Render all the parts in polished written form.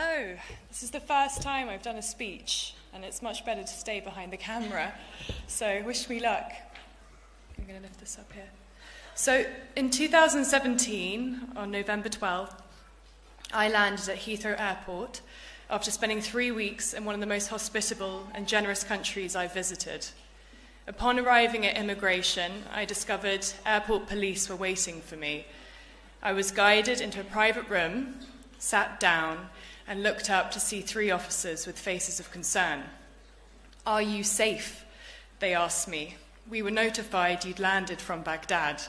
Hello. This is the first time I've done a speech, and it's much better to stay behind the camera. So wish me luck. I'm going to lift this up here. So in 2017, on November 12th, I landed at Heathrow Airport after spending 3 weeks in one of the most hospitable and generous countries I've visited. Upon arriving at immigration, I discovered airport police were waiting for me. I was guided into a private room, sat down, and looked up to see 3 officers with faces of concern. "Are you safe?" they asked me. "We were notified you'd landed from Baghdad."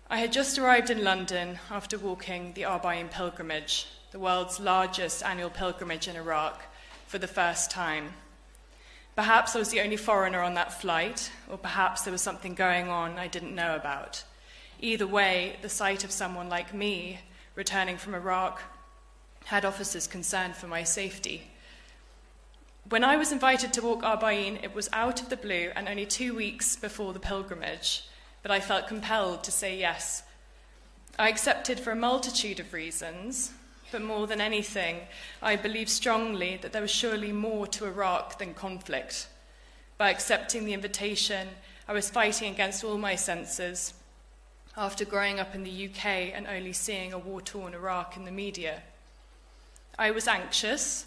I had just arrived in London after walking the Arbaeen pilgrimage, the world's largest annual pilgrimage in Iraq, for the first time. Perhaps I was the only foreigner on that flight, or perhaps there was something going on I didn't know about. Either way, the sight of someone like me returning from Iraq had officers concerned for my safety. When I was invited to walk Arbaeen, it was out of the blue and only 2 weeks before the pilgrimage, but I felt compelled to say yes. I accepted for a multitude of reasons, but more than anything, I believed strongly that there was surely more to Iraq than conflict. By accepting the invitation, I was fighting against all my senses, after growing up in the UK and only seeing a war-torn Iraq in the media. I was anxious,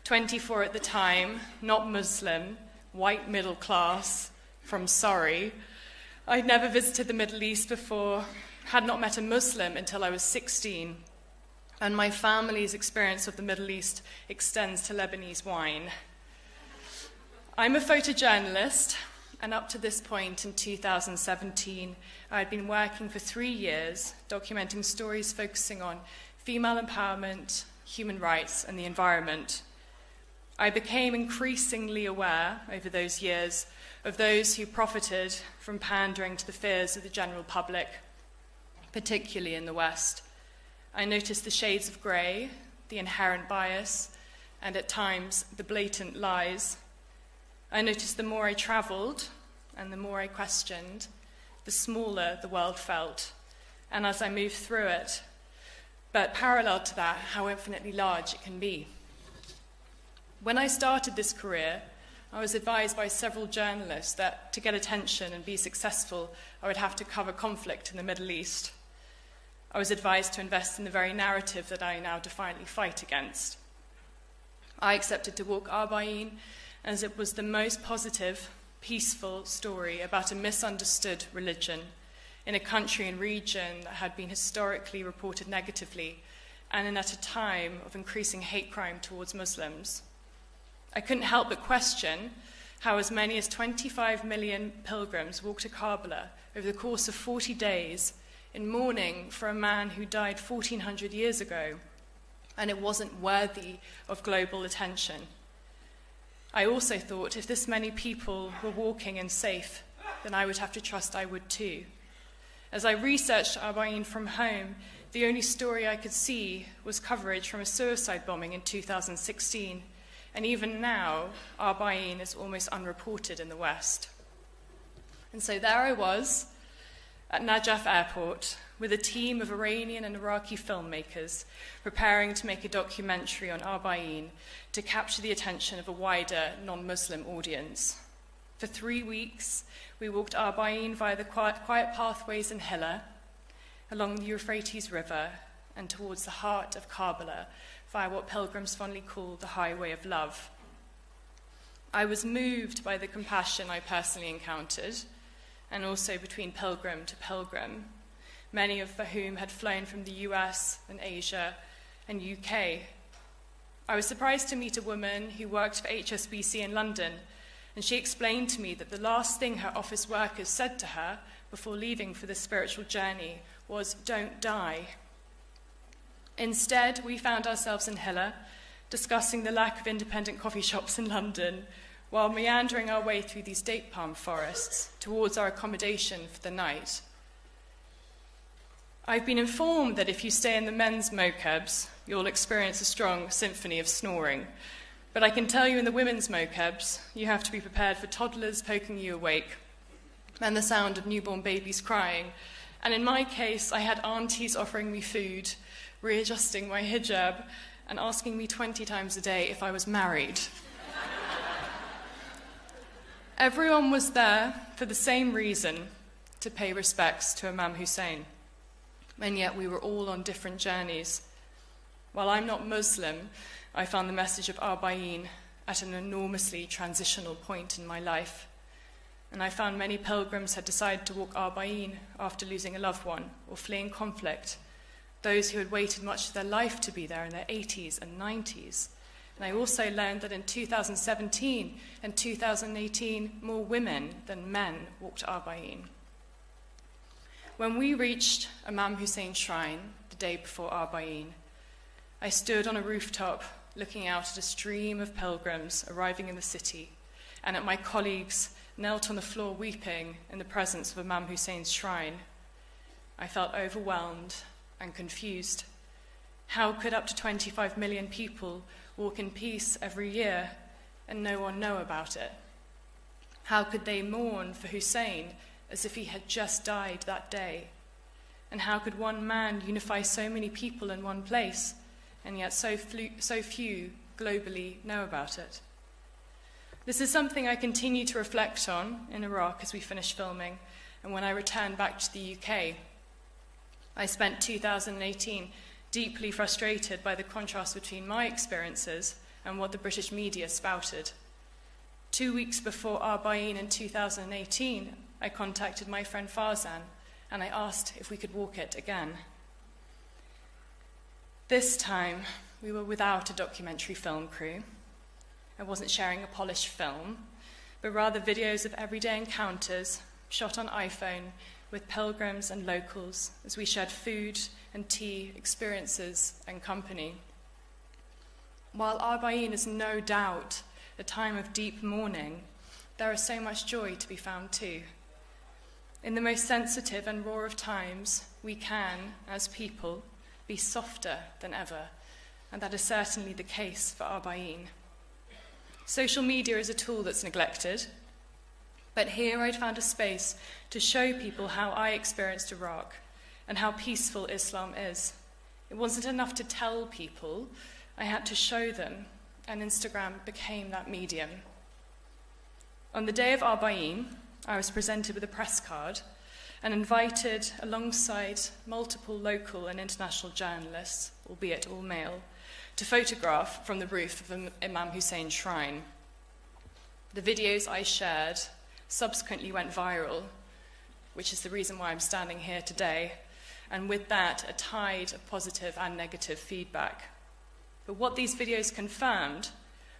24 at the time, not Muslim, white middle class, from Surrey. I'd never visited the Middle East before, had not met a Muslim until I was 16, and my family's experience of the Middle East extends to Lebanese wine. I'm a photojournalist, and up to this point in 2017, I had been working for 3 years, documenting stories focusing on female empowerment, human rights, and the environment. I became increasingly aware over those years of those who profited from pandering to the fears of the general public, particularly in the West. I noticed the shades of grey, the inherent bias, and at times the blatant lies. I noticed the more I travelled and the more I questioned, the smaller the world felt, and as I moved through it, but parallel to that, how infinitely large it can be. When I started this career, I was advised by several journalists that to get attention and be successful, I would have to cover conflict in the Middle East. I was advised to invest in the very narrative that I now defiantly fight against. I accepted to walk Arbaeen as it was the most positive, peaceful story about a misunderstood religion in a country and region that had been historically reported negatively and at a time of increasing hate crime towards Muslims. I couldn't help but question how as many as 25 million pilgrims walked to Karbala over the course of 40 days in mourning for a man who died 1400 years ago, and it wasn't worthy of global attention. I also thought if this many people were walking and safe, then I would have to trust I would too. As I researched Arbaeen from home, the only story I could see was coverage from a suicide bombing in 2016, and even now, Arbaeen is almost unreported in the West. And so there I was, at Najaf Airport, with a team of Iranian and Iraqi filmmakers preparing to make a documentary on Arbaeen to capture the attention of a wider non-Muslim audience. For 3 weeks, we walked Arbaeen via the quiet pathways in Hilla, along the Euphrates River, and towards the heart of Karbala via what pilgrims fondly call the Highway of Love. I was moved by the compassion I personally encountered, and also between pilgrim to pilgrim, many of whom had flown from the US and Asia and UK. I was surprised to meet a woman who worked for HSBC in London, and she explained to me that the last thing her office workers said to her before leaving for this spiritual journey was, "Don't die." Instead, we found ourselves in Hilla, discussing the lack of independent coffee shops in London, while meandering our way through these date palm forests towards our accommodation for the night. I've been informed that if you stay in the men's mokebs, you'll experience a strong symphony of snoring. But I can tell you in the women's mokebs, you have to be prepared for toddlers poking you awake and the sound of newborn babies crying. And in my case, I had aunties offering me food, readjusting my hijab, and asking me 20 times a day if I was married. Everyone was there for the same reason, to pay respects to Imam Hussein, and yet we were all on different journeys. While I'm not Muslim, I found the message of Arbaeen at an enormously transitional point in my life, and I found many pilgrims had decided to walk Arbaeen after losing a loved one or fleeing conflict, those who had waited much of their life to be there in their 80s and 90s. And I also learned that in 2017 and 2018, more women than men walked Arbaeen. When we reached Imam Hussein's shrine the day before Arbaeen, I stood on a rooftop looking out at a stream of pilgrims arriving in the city, and at my colleagues knelt on the floor weeping in the presence of Imam Hussein's shrine. I felt overwhelmed and confused. How could up to 25 million people walk in peace every year and no one know about it? How could they mourn for Hussein as if he had just died that day? And how could one man unify so many people in one place, and yet so few globally know about it? This is something I continue to reflect on in Iraq as we finish filming, and when I returned back to the UK. I spent 2018 deeply frustrated by the contrast between my experiences and what the British media spouted. 2 weeks before Arbaeen in 2018, I contacted my friend Farzan and I asked if we could walk it again. This time, we were without a documentary film crew. I wasn't sharing a polished film, but rather videos of everyday encounters shot on iPhone with pilgrims and locals as we shared food and tea, experiences and company. While Arbaeen is no doubt a time of deep mourning, there is so much joy to be found too. In the most sensitive and raw of times, we can, as people, be softer than ever, and that is certainly the case for Arbaeen. Social media is a tool that's neglected, but here I'd found a space to show people how I experienced Iraq and how peaceful Islam is. It wasn't enough to tell people, I had to show them, and Instagram became that medium. On the day of Arbaeen, I was presented with a press card and invited alongside multiple local and international journalists, albeit all male, to photograph from the roof of Imam Hussein's shrine. The videos I shared subsequently went viral, which is the reason why I'm standing here today, and with that, a tide of positive and negative feedback. But what these videos confirmed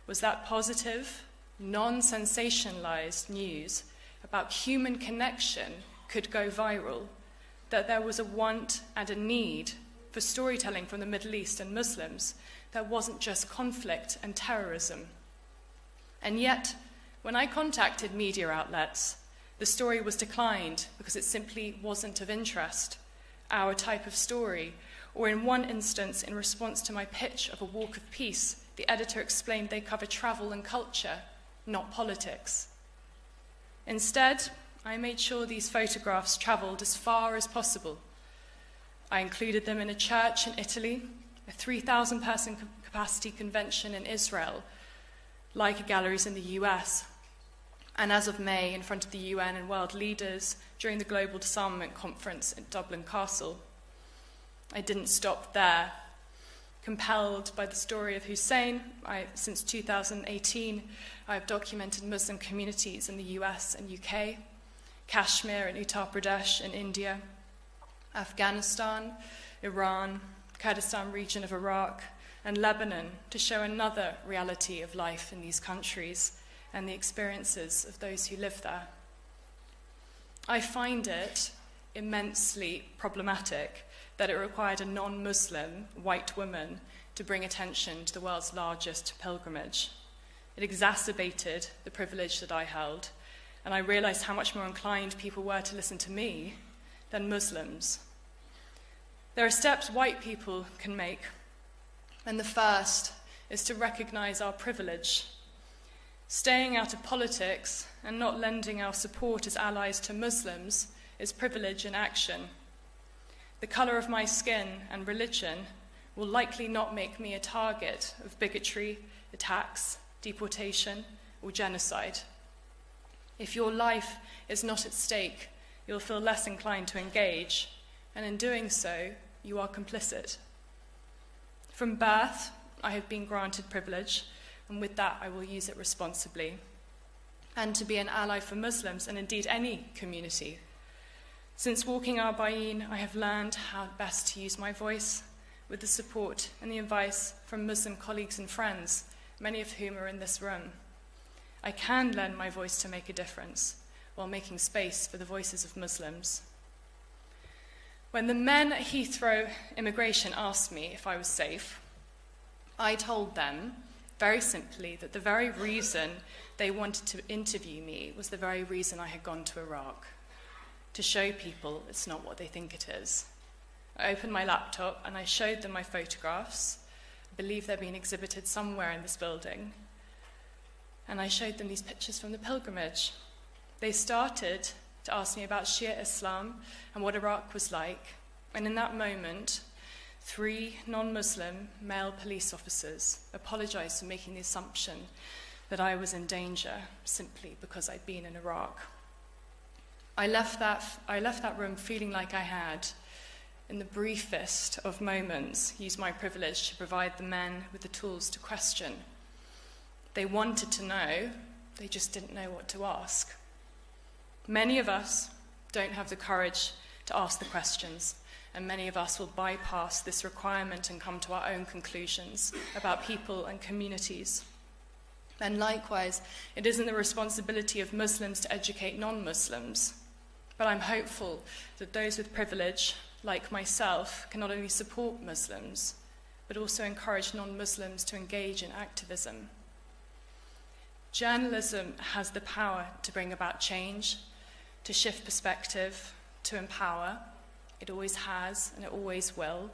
was that positive, non-sensationalized news about human connection could go viral, that there was a want and a need for storytelling from the Middle East and Muslims that wasn't just conflict and terrorism. And yet, when I contacted media outlets, the story was declined because it simply wasn't of interest, our type of story, or in one instance, in response to my pitch of a walk of peace, the editor explained they cover travel and culture, not politics. Instead, I made sure these photographs traveled as far as possible. I included them in a church in Italy, a 3,000-person capacity convention in Israel, Leica galleries in the US, and as of May, in front of the UN and world leaders during the Global Disarmament Conference at Dublin Castle. I didn't stop there. Compelled by the story of Hussein, since 2018, I've documented Muslim communities in the US and UK, Kashmir and Uttar Pradesh in India, Afghanistan, Iran, Kurdistan region of Iraq, and Lebanon to show another reality of life in these countries and the experiences of those who live there. I find it immensely problematic that it required a non-Muslim white woman to bring attention to the world's largest pilgrimage. It exacerbated the privilege that I held, and I realized how much more inclined people were to listen to me than Muslims. There are steps white people can make, and the first is to recognize our privilege. Staying out of politics and not lending our support as allies to Muslims is privilege in action. The color of my skin and religion will likely not make me a target of bigotry, attacks, deportation, or genocide. If your life is not at stake, you'll feel less inclined to engage, and in doing so, you are complicit. From birth, I have been granted privilege, and with that, I will use it responsibly. And to be an ally for Muslims, and indeed any community. Since walking Al-Arba'in, I have learned how best to use my voice, with the support and the advice from Muslim colleagues and friends, many of whom are in this room. I can lend my voice to make a difference, while making space for the voices of Muslims. When the men at Heathrow Immigration asked me if I was safe, I told them, very simply, that the very reason they wanted to interview me was the very reason I had gone to Iraq, to show people it's not what they think it is. I opened my laptop and I showed them my photographs. I believe they're being exhibited somewhere in this building. And I showed them these pictures from the pilgrimage. They started to ask me about Shia Islam and what Iraq was like. And in that moment, 3 non-Muslim male police officers apologized for making the assumption that I was in danger simply because I'd been in Iraq. I left that room feeling like I had, in the briefest of moments, used my privilege to provide the men with the tools to question. They wanted to know, they just didn't know what to ask. Many of us don't have the courage to ask the questions, and many of us will bypass this requirement and come to our own conclusions about people and communities. And likewise, it isn't the responsibility of Muslims to educate non-Muslims, but I'm hopeful that those with privilege, like myself, can not only support Muslims, but also encourage non-Muslims to engage in activism. Journalism has the power to bring about change, to shift perspective, to empower. It always has, and it always will.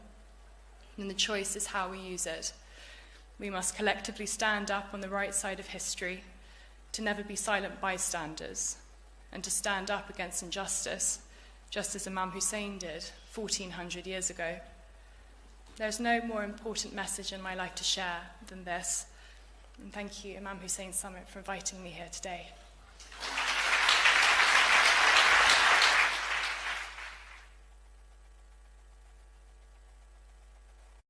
And the choice is how we use it. We must collectively stand up on the right side of history, to never be silent bystanders, and to stand up against injustice, just as Imam Hussein did 1400 years ago. There's no more important message in my life to share than this. And thank you, Imam Hussein Summit, for inviting me here today.